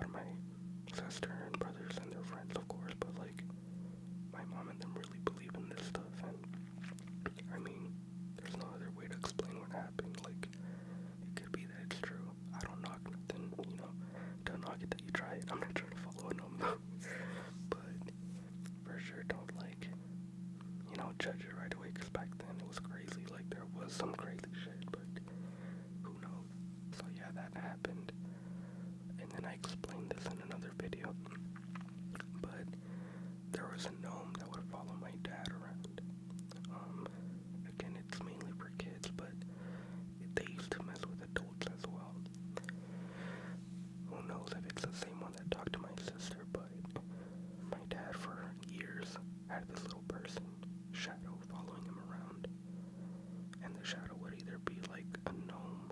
lot of my sister and brothers and their friends, of course, but like my mom and them really believe in this stuff, and I mean, there's no other way to explain what happened. Like, it could be that it's true. I don't knock nothing, don't knock it that you try it. I'm not trying to follow a gnome though, but for sure don't like, judge it right away, because back then it was crazy. Like, there was some crazy shit, but who knows? So yeah, that happened, and then I explained this in another video, but there was a gnome that would follow my dad around. Again, it's mainly for kids, but they used to mess with adults as well. Who knows if it's the same one that talked to my sister, but my dad for years had this little person, shadow, following him around, and the shadow would either be like a gnome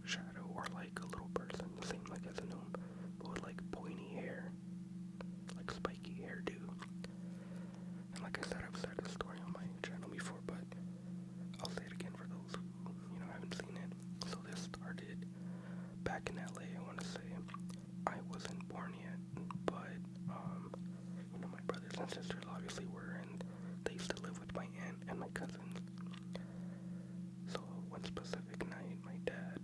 shadow or like a little person, the same like as a gnome, but with like pointy hair, like spiky hairdo. And like I said, I've said the story on my channel before, but I'll say it again for those who, haven't seen it. So this started back in LA, I want to say. I wasn't born yet, but, my brothers and sisters obviously were, and they used to live with my aunt and my cousins. So one specific night, my dad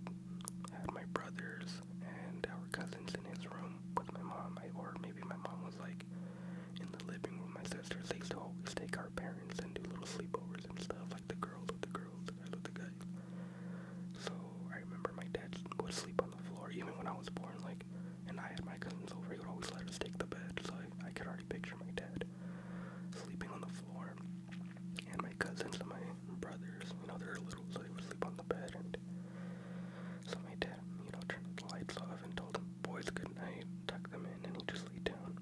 had my brothers and our cousins in his room with my mom, or maybe my mom was like in the living room. My sisters, they used to always take our parents and do little sleepovers and stuff, like the girls with the girls, the guys with the guys. So I remember my dad would sleep on the floor, even when I was born, and I had my cousins over, he would always let us take the bed, so I could already picture my dad sleeping on the floor, and my cousins and my brothers, they're little, so they would sleep on the bed, and so my dad, turned the lights off and told them, boys, good night, tucked them in, and he just laid down.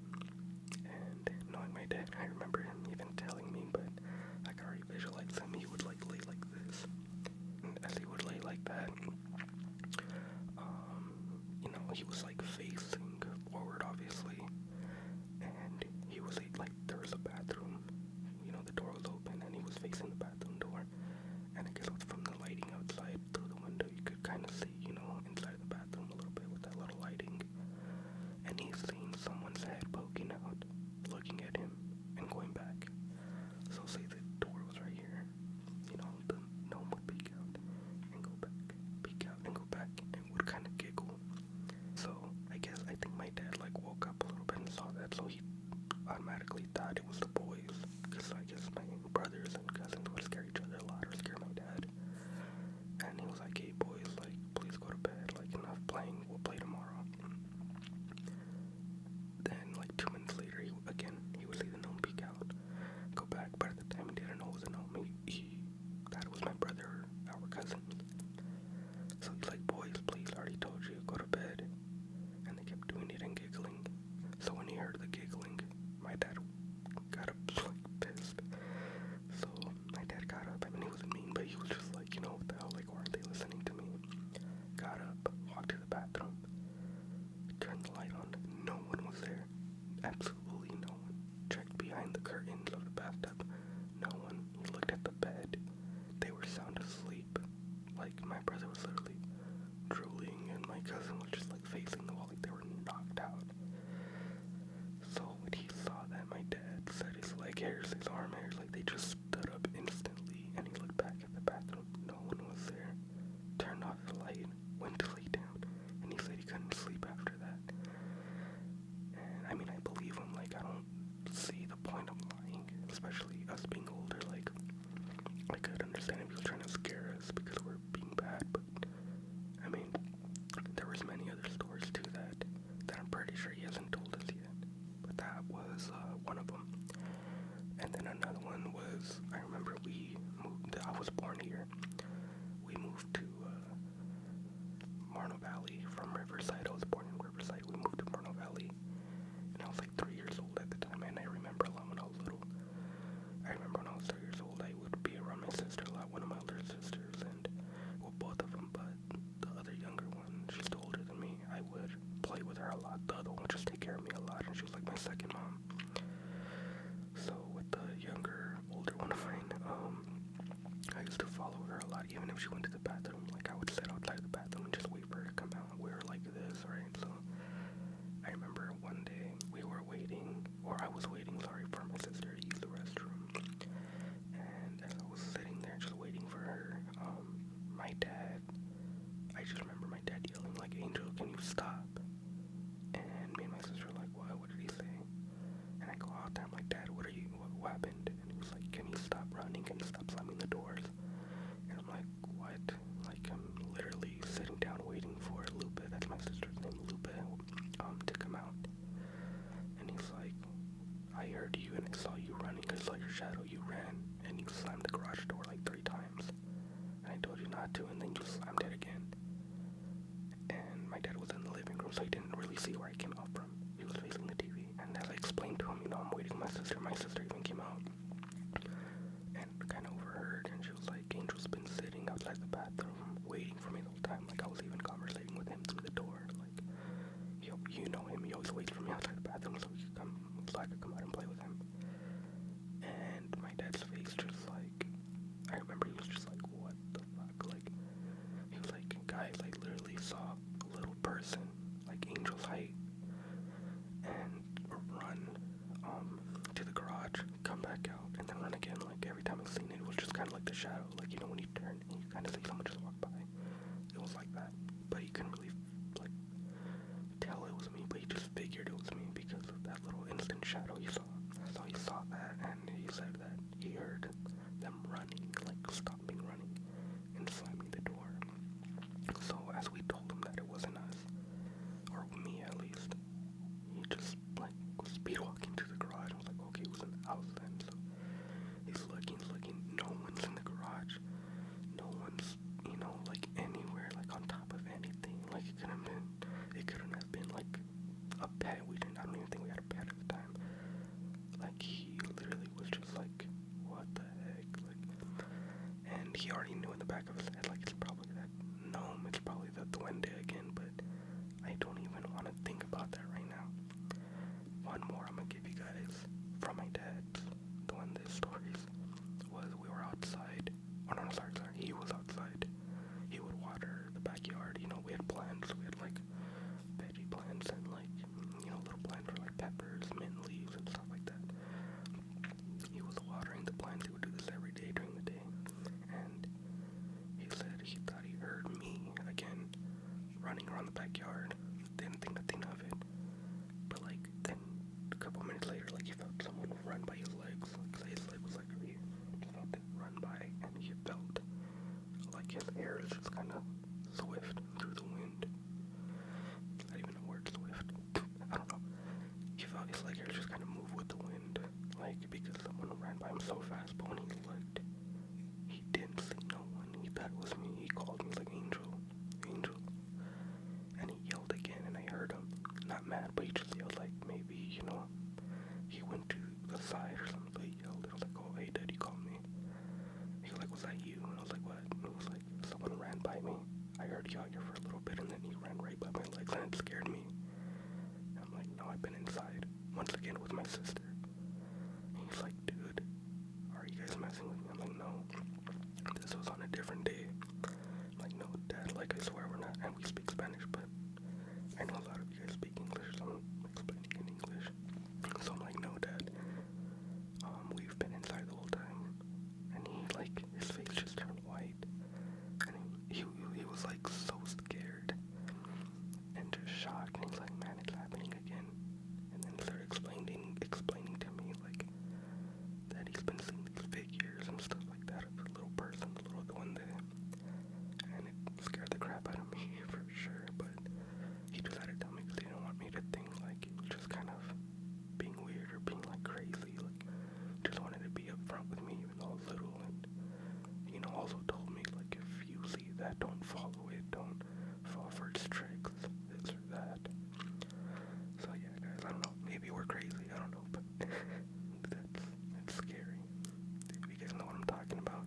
And knowing my dad, I remember him even telling me, but I could already visualize him. He would lay like this, and as he would lay like that, he was like facing forward, obviously, and he was like, there was a bathroom, the door was open, and he was facing the bathroom door, and I guess from the lighting outside through the window, you could kind of see, inside the bathroom a little bit with that little lighting, and he's seeing someone's head poking out, looking at him, and going back. So say the door was right here, the gnome would peek out, and go back, peek out, and go back, and would kind of giggle. So I think my dad woke up a little bit and saw that, so he automatically thought it was the boys, because I guess my brothers and cousins would scare each other a lot, or scare my dad. And he was like, hey boys, please go to bed, enough playing, we'll play tomorrow. Then 2 minutes later, he would see the gnome peek out, go back, but at the time he didn't know it was a gnome. He thought it was my brother, our cousin. So he's like, boys, please, I already told you, go to bed. And they kept doing it and giggling. So when he heard the giggling, my dad got up pissed. So my dad got up. I mean, he wasn't mean, but he was just like, what the hell? Why aren't they listening to me? Got up, walked to the bathroom, turned the light on. No one was there. Absolutely no one. Checked behind the curtains of the bathtub. No one. He looked at the bed. They were sound asleep. My brother was literally drooling, and my cousin was just facing the wall, they were knocked out. So when he saw that, my dad said his leg hairs, his arm hairs, they just stood up instantly, and he looked back at the bathroom. No one was there. Turned off the light, went to lay down, and he said he couldn't sleep after that. And I mean, I believe him. I don't see the point of lying, especially us being older. I could understand if he was trying to scare us because we're being bad, but I mean, there was many other stories too that I'm pretty sure he hasn't told us yet, but that was one of them. And then another one was, I remember we moved, I was born here, we moved to Morno Valley from Riverside. I was born in Riverside. We moved to Morno Valley, and I was 3 years old at the time, and I remember a lot when I was little. I remember when I was 3 years old, I would be around my sister a lot, one of my older sisters, and both of them, but the other younger one, she's still older than me. I would play with her a lot. The other one would just take care of me a lot, and she was like my second mom. So with the younger, older one of mine, I used to follow her a lot, even if she went to the bathroom. I would sit outside the bathroom and just wait for her to come out. We were like this, right? So I remember was waiting, sorry, for my sister to use the restroom. And as I was sitting there just waiting for her, my dad, I just remember my dad yelling like, Angel, can you stop? And me and my sister were like, what did he say? And I go out there, I'm like, Dad, what happened? And he was like, can you stop running? Can you stop slamming the doors? And I'm like, what? Like, I'm literally sitting down waiting for Lupe, that's my sister's name, Lupe, to come out. And he's like, I heard you and I saw you running, I saw your shadow, you ran, and you slammed the garage door like 3 times. And I told you not to, and then you slammed it again. And my dad was in the living room, so he didn't really see where I came out from. He was facing the TV. And as I explained to him, I'm waiting for my sister even came out. And kind of overheard, and she was like, Angel's been sitting outside the bathroom, waiting for me the whole time. Like, I was even conversating with him through the door. Like, you know him, he always waits for me outside the bathroom so I could come out and play with him. And my dad's face just like, I remember he was just like, what the fuck? Like, he was like, guys, I literally saw a little person, like Angel's height, and run to the garage, come back out, and then run again. Like, every time I seen it, it was just kind of like the shadow. Like, you know, when you turn and you kind of see someone just walk by. It was like that. But he couldn't really, like, tell it was me, but he just figured it was me because of that little instant shadow he saw. So he saw that, and he said that he heard them running, like, stopping running, and slamming the door. So as we told him that it wasn't us, or me at least, he just, like, was speed walking to the garage. I was like, okay, it was in the house then. So he's looking, no one's in the garage. No one's, you know, like, anywhere, like, on top of anything. Like, it couldn't have been, like, a pet. I don't even think we had a pet at the time. Like, he literally was just like, what the heck? Like, and he already knew in the back of his head, like, it's probably that gnome, it's probably the duende again, but I don't even want to think about that right now. One more I'm gonna give you guys from my dad's duende stories was we were outside. Oh no, sorry, he was outside. He would water the backyard, you know, we had plants, we had like veggie plants and like, you know, little plants for like peppers, mint leaves and stuff like that. He was watering the plants, he would do this every day during the day. And he said he thought he heard me again running around the backyard. Didn't think nothing of it. But like then a couple minutes later, like he felt someone run by his legs. Like his leg was like right here. He felt it run by and he felt like his hair is just kinda swift through the wind. Is that even a word, swift? I don't know. He felt his leg hair just kinda move with the wind. Like because someone ran by him so fast, but when he looked, he didn't see no one. He thought it was me. He called me like Angel. And he yelled again and I heard him. Not mad, but he just yelled like maybe, you know, he went to the side or something, but he yelled. I was like, oh hey Dad, you called me. He was like, was that you? And I was like, what? And he was like, someone ran by me. I heard you out here for a little bit and then he ran right by my legs and it scared me. And I'm like, no, I've been inside. Once again with my sister. And he's like, dude, are you guys messing with me? I'm like, no. This was on a different day. I'm like, no, Dad, like I swear we're not. And we speak Spanish, but I know a lot of you guys speak English, so I'm explaining in English. So I'm like, no, Dad. We've been inside the whole time. And he, like, his face just turned white. And he was, like, so scared. And just shocked. And he's like, man, it's happening again. And then started explaining to me, like, that he's been seeing these figures and stuff like that of the little person, the little duende. And it scared the crap out of me, for sure. But he just had to tell me because he didn't want me to think, like, he was just kind of being weird or being, like, crazy. Like, just wanted to be upfront with me, even though little. And, you know, also told me, like, if you see that, don't follow it. Don't fall for its tricks, this or that. So, yeah, guys, I don't know. Maybe we're crazy. I don't know. But that's scary. If you guys know what I'm talking about,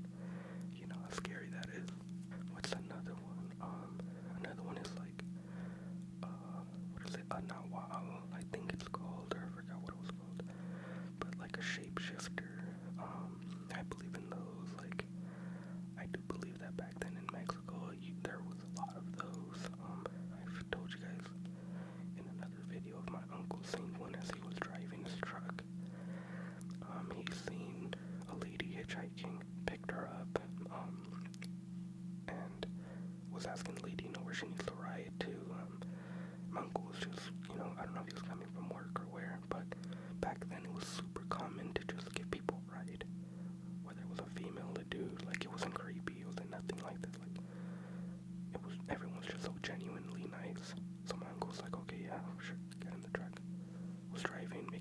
you know how scary that is. What's another one? Another one is like, what is it? A Nawal, I think it's called, or I forgot what it was called. But like a shapeshifter. I believe in those. Like, I do believe that back then in Mexico, there was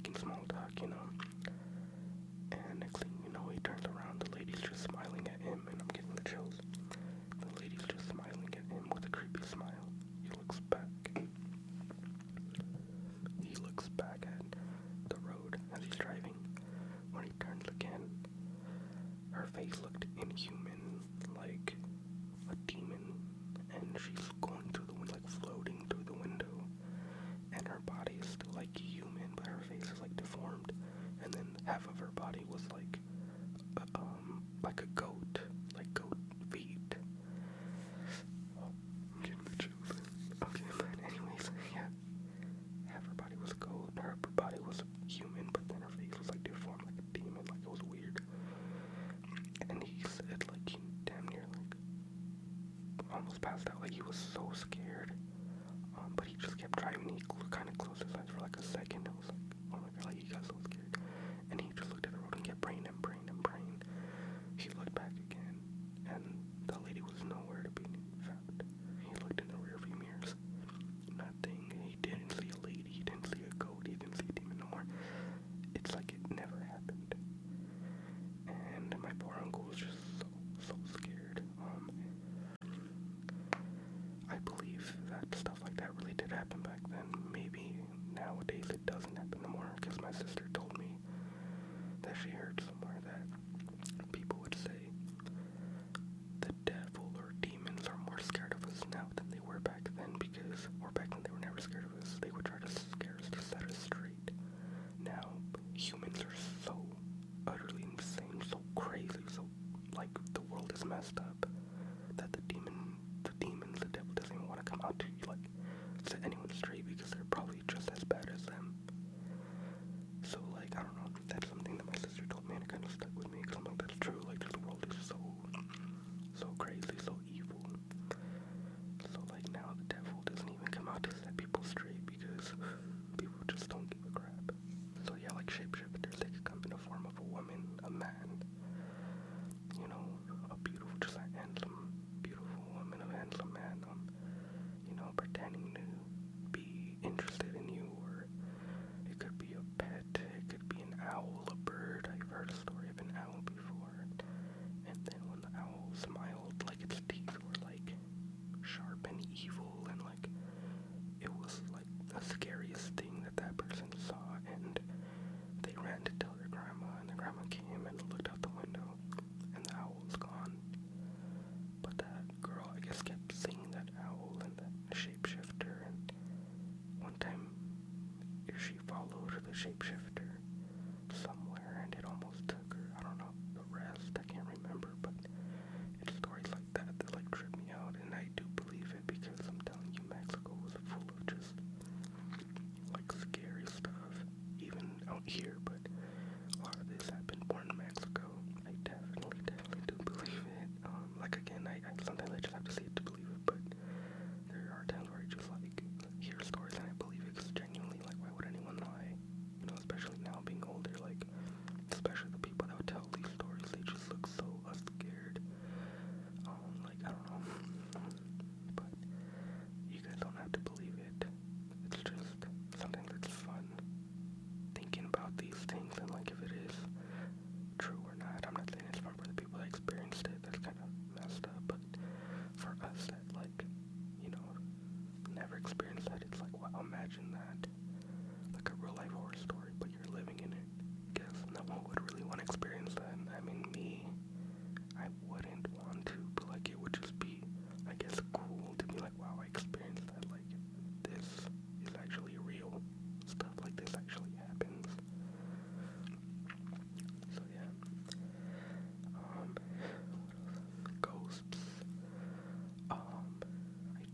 making small talk, you know. And next thing you know, he turns around, the lady's just smiling at him, and I'm getting the chills. The lady's just smiling at him with a creepy smile. He looks back. He looks back at the road as he's driving. When he turns again, her face looked inhuman, like a demon, and she's going through the window, like floating through the window, and her body is still like human, but her face is like deformed, and then half of her body was like a goat, like goat feet. Oh, I'm getting the chills. Okay, but anyways, yeah, half her body was goat, her body was human, but then her face was like deformed, like a demon, like it was weird. And he said, like, he damn near like almost passed out, like he was so scared. But he just kept driving. He kind of closed his eyes for like a second. It was like, oh my god, like he got so scared. And he just looked at the road and kept praying and praying and praying. He looked back again, and the lady was nowhere to be found. He looked in the rearview mirrors. Nothing. He didn't see a lady. He didn't see a goat. He didn't see a demon no more. It's like it never happened. And my poor uncle was just so scared. I believe that stuff like that really did happen back then. Maybe nowadays it doesn't happen anymore, because my sister told me that she heard somewhere that people would say the devil or demons are more scared of us now than they were back then, or back then they were never scared of us. They would try to scare us to set us straight. Now, humans are so utterly insane, so crazy, so like the world is messed up, that the devil doesn't even want to come out to you, like, set anyone straight, because they're probably just as bad as them. So, like, I don't know, that's something that my sister told me, and it kind of stuck with me, because I'm like, that's true, like, the world is so crazy, so evil. So, like, now the devil doesn't even come out to set people straight, because people just don't give a crap. So, yeah, like, shapeshifters, they could come in the form of a woman, a man, you know, a beautiful, just a handsome, beautiful woman, a handsome man, you know, pretending to be interested in you, or it could be a pet, it could be an owl, a bird. I've heard a story of an owl before, and then when the owl smiled, like its teeth were like sharp and evil, and like it was like the scariest thing that person saw, and they ran to tell their grandma, and the grandma came and looked out the window, and the owl was gone. But that girl, I guess, kept seeing that owl and that shapeshifter, and one time she followed the shapeshifter somewhere, and it almost took her. I don't know the rest, I can't remember, but it's stories like that like trip me out, and I do believe it, because I'm telling you, Mexico was full of just like scary stuff, even out here, but a lot of this happened more in Mexico. I definitely do believe it. Like, again, I sometimes I just have to see it to believe it, but there are times where I just like hear stories and I believe it, because genuinely, like, why would anyone lie? You know, especially now being older, like, especially the people that would tell these stories, they just look so scared. Like, I don't know, but you guys don't have to believe it. It's just, sometimes it's fun thinking about these things, and like, if it is true or not. I'm not saying it's fun for the people that experienced it, that's kind of messed up, but for us that, like, you know, never experienced that, it's like, wow, imagine that, like a real life horror story, but you're living in it. Guess no one would really want to experience that. I mean, me, I wouldn't want to, but like, it would just be, I guess, cool to be like, wow, I experienced that, like, this is actually real, stuff like this actually happens. So yeah, ghosts, I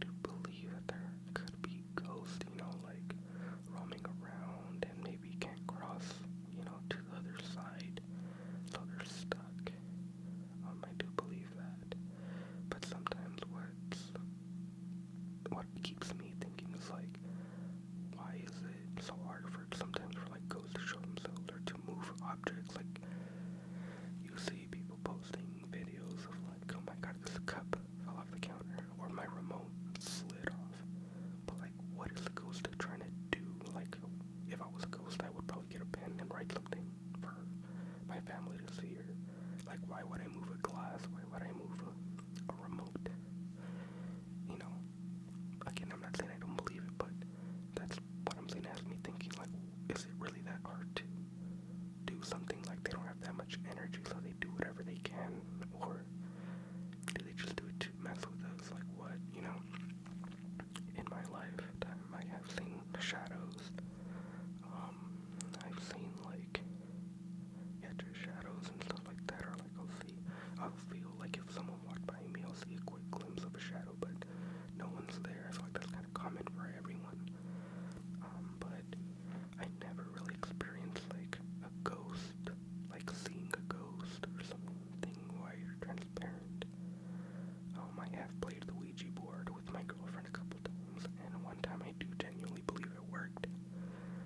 do believe that there could be ghosts, you know, like, roaming around, and maybe can't cross, you know, to the other side, so they're stuck. I do believe that, but sometimes what keeps me thinking is like, why is it so hard sometimes for like ghosts to show themselves or to move objects? Like, you see people posting videos of like, oh my god, this cup fell off the counter, or my remote slid off. But like, what is the ghost trying to do? Like, if I was a ghost, I would probably get a write something for my family to see, or like, why would I move a glass? Why would I move a remote? You know, again, I'm not saying I don't believe it, but that's what I'm saying. Has me thinking, like, is it really that hard to do something? Like, they don't have that much energy, so they do whatever they can, or do they just do it to mess with us? Like, what, you know? In my lifetime, I have seen shadows. I've seen, like, yeah, just shadows and stuff like that, or like, I'll feel like if someone walked by me, I'll see a quick glimpse of a shadow, but no one's there. I feel like that's kind of common for everyone. But I never really experienced, like, a ghost, like seeing a ghost or something white or transparent. I have played the Ouija board with my girlfriend a couple times, and one time I do genuinely believe it worked.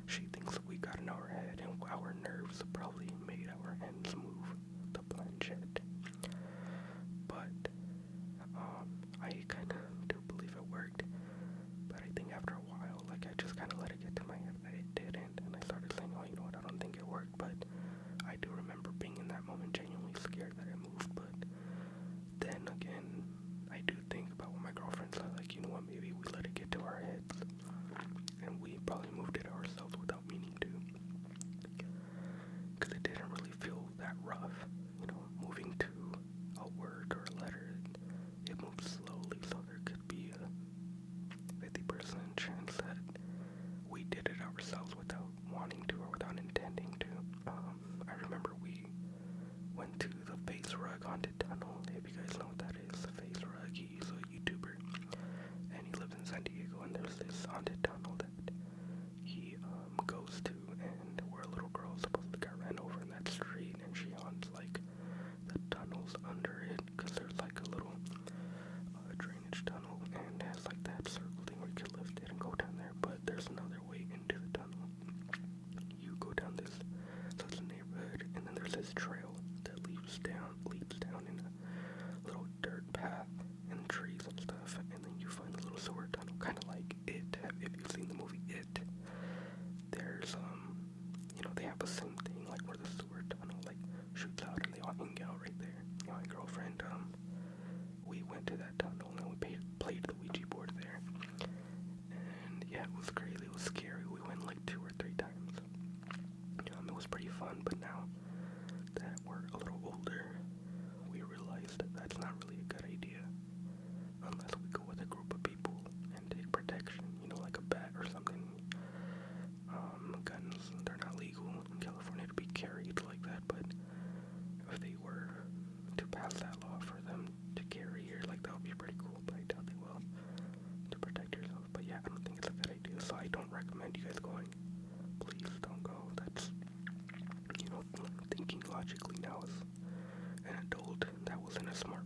She thinks we got in our head, and our nerves probably made our hands move the planchette. But, I kind of do believe it worked. But I think after a while, like, I just kind of let it get to my head that it didn't, and I started saying, oh, you know what, I don't think it worked. But I do remember being in that moment genuinely scared that it moved. But then again, I do think about what my girlfriend said, like, you know what, maybe we let it get to our heads, and we probably moved it ourselves without meaning to, because it didn't really feel that rough, you know, moving to a word or a letter, it moves slowly, so there could be a 50% chance that we did it ourselves without wanting to or without intending to. I remember we went to the Face Rug Haunted Tunnel, if you guys know what that is. The Face Rug, he's a YouTuber, and he lives in San Diego, and there's this haunted tunnel that he goes to, and where a little girl supposedly got ran over in that street, and she haunts, like, the tunnels under it, because there's, like, a little drainage tunnel, and it has, like, that circle thing where you can lift it and go down there, but there's another way into the tunnel. You go down this, so it's a neighborhood, and then there's this trail that leaps down in a little dirt path and trees and stuff, and then you find a little sewer tunnel, kind of like It. If you've seen the movie It, there's, you know, they have the same thing, like, where the sewer tunnel, like, shoots out, and they all hang out right there. You know, my girlfriend, we went to that tunnel, and we played the Ouija board there, and yeah, it was crazy, it was scary. We went, like, 2 or 3 times. It was pretty fun, but now that we're a little older, we realized that that's not really a good idea, unless we go with a group of people and take protection, you know, like a bat or something. Guns, they're not legal in California to be carried like that, but if they were to pass that law for them to carry here, like, that would be pretty cool, but I doubt they will, to protect yourself. But yeah, I don't think it's a good idea, so I don't recommend you guys going. Please don't go. That's, you know, thinking logically now as an adult, that wasn't a smart